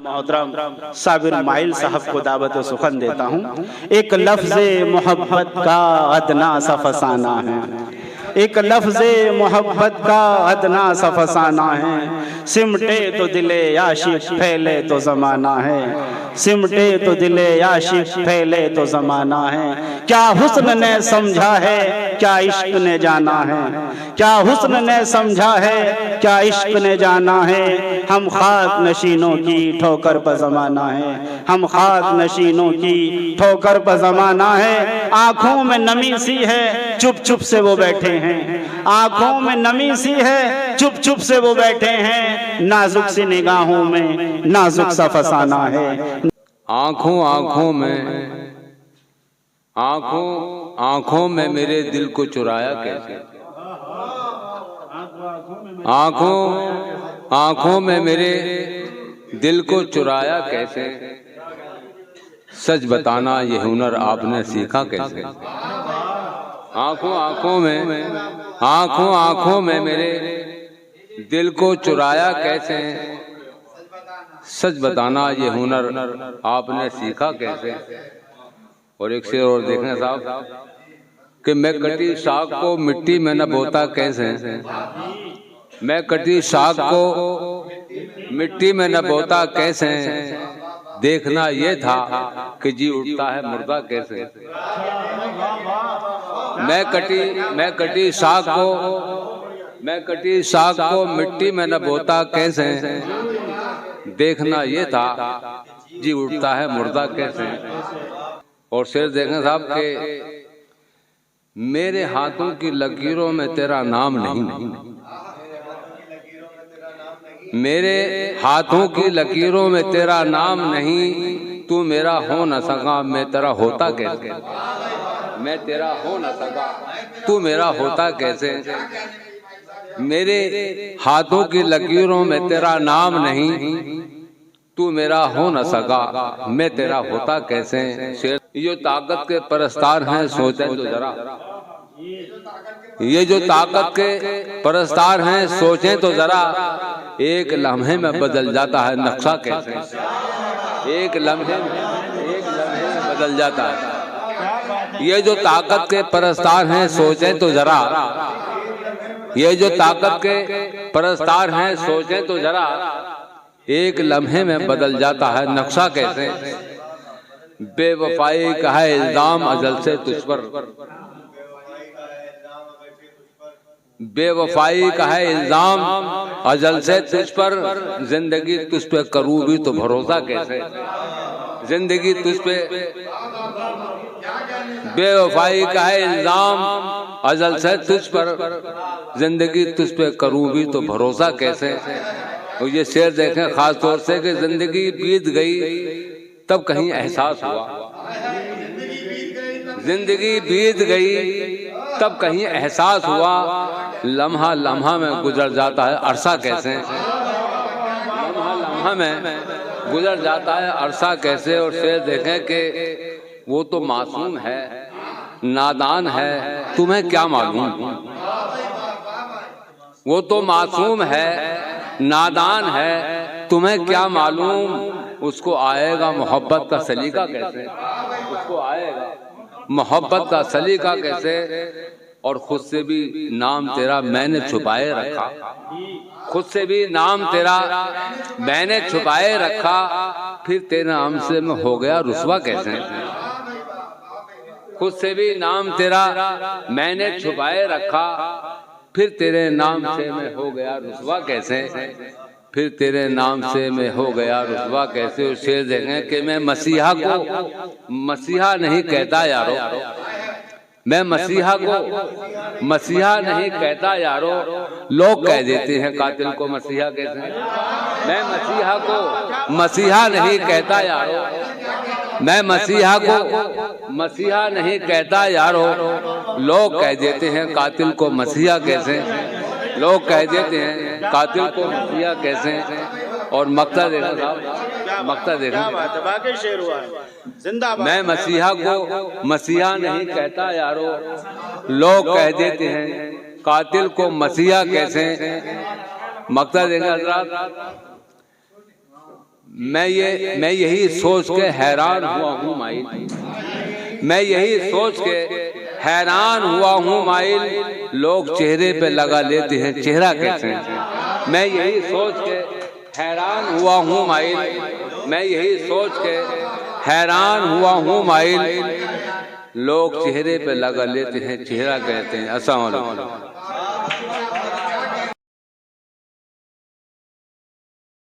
मोहतरम साबिर माइल साहब को दावत सुखन देता हूँ। एक लफ्ज़े मोहब्बत का अदना सा फसाना है, एक लफ्ज़े मोहब्बत का अदना सा फसाना है, सिमटे तो दिले आशिक फैले तो ज़माना है, सिमटे तो दिले आशिक फैले तो ज़माना है। क्या हुस्न ने समझा है, क्या इश्क ने जाना है, क्या हुस्न ने समझा है, क्या इश्क ने जाना है। हम खाक नशीनों की ठोकर पर ज़माना है, हम खाक नशीनों की ठोकर पर ज़माना है। आँखों में नमी सी है, चुप चुप से वो बैठे हैं, आँखों में नमी सी है, चुप चुप से वो बैठे हैं। नाजुक सी निगाहों में नाजुक सा फसाना है। आँखों में मेरे दिल को चुराया कैसे, आँखों में मेरे दिल को चुराया कैसे। सच बताना ये हुनर आपने सीखा कैसे। आँखों में मेरे दिल को चुराया कैसे। सच बताना ये हुनर आपने सीखा कैसे। और एक शेर और देखना साहब कि मैं कटी शाख को मिट्टी में न बोता कैसे, मैं कटी शाख को मिट्टी में न बोता कैसे। देखना ये था कि जी उठता है मुर्दा कैसे। मैं कटी शाख को मिट्टी में न बोता कैसे। देखना ये था जी उठता है मुर्दा कैसे। और शेर देखें साहब के मेरे हाथों की लकीरों में तेरा नाम नहीं, मेरे हाथों की लकीरों में तेरा नाम नहीं। तू मेरा हो न सका मैं तेरा होता कैसे, मैं तेरा हो न सका तू मेरा होता कैसे। मेरे हाथों की लकीरों में तेरा नाम नहीं, तू मेरा हो न सका मैं तेरा होता कैसे। ये ताकत के परस्तार हैं सोचे तो जरा, ये जो ताकत के परस्तार हैं सोचें तो जरा। एक लम्हे में बदल जाता है नक्शा कैसे, एक लम्हे में बदल जाता है। ये जो ताकत के परस्तार हैं सोचें तो जरा, ये जो ताकत के परस्तार हैं सोचें तो जरा। एक लम्हे में बदल जाता है नक्शा कैसे। बेवफाई का है इल्जाम अजल से तुझ पर, बेवफाई का है इल्जाम अजल से तुझ पर। जिंदगी तुझ पे करूँ भी तो भरोसा कैसे, जिंदगी तुझ पे बेवफाई का है इल्जाम अजल से तुझ पर। जिंदगी तुझ पे करूँ भी तो भरोसा कैसे। और ये शेर देखें खास तौर से कि जिंदगी बीत गई तब कहीं एहसास हुआ, जिंदगी बीत गई तब कहीं एहसास हुआ। लम्हा लम्हा में गुजर जाता है अरसा कैसे, लम्हा लम्हा में गुजर जाता है अरसा कैसे। और शेर देखें कि वो तो मासूम है नादान है तुम्हें क्या मालूम, वो तो मासूम है नादान है तुम्हें क्या मालूम। उसको आएगा मोहब्बत का सलीका कैसे, उसको आएगा मोहब्बत का सलीका कैसे। और खुद से भी नाम तेरा मैंने छुपाए रखा, खुद से भी नाम तेरा मैंने छुपाए रखा। फिर तेरे नाम से मैं हो गया रुसवा कैसे, खुद से भी नाम तेरा मैंने छुपाए रखा। फिर तेरे नाम से मैं हो गया रुसवा कैसे, फिर तेरे नाम से मैं हो गया रुसवा कैसे। और शेर देखें कि मैं मसीहा को मसीहा नहीं कहता यारो, मैं मसीहा को मसीहा नहीं कहता यारो। लोग कह देते हैं कातिल को मसीहा कैसे, मैं मसीहा को मसीहा नहीं कहता यारो, मैं मसीहा को मसीहा नहीं कहता यारो। लोग कह देते हैं कातिल को मसीहा कैसे, लोग कह देते हैं कातिल को मसीहा कैसे। और मक्ता देखा साहब, मक्ता देखा शेर हुआ है। मैं मसीहा को मसीहा नहीं कहता यारो, लोग कह देते हैं कातिल को मसीहा कैसे। मक्ता देखा हजरात, मैं यही सोच के हैरान हुआ हूँ माइल, मैं यही सोच के हैरान हुआ हूँ माइल, लोग चेहरे पे लगा लेते हैं चेहरा कैसे। मैं यही सोच के हैरान हुआ हूँ माइल, मैं यही सोच के हैरान हुआ हूँ माइल, लोग चेहरे पे लगा लेते हैं चेहरा कहते हैं। अस्सलाम वालेकुम।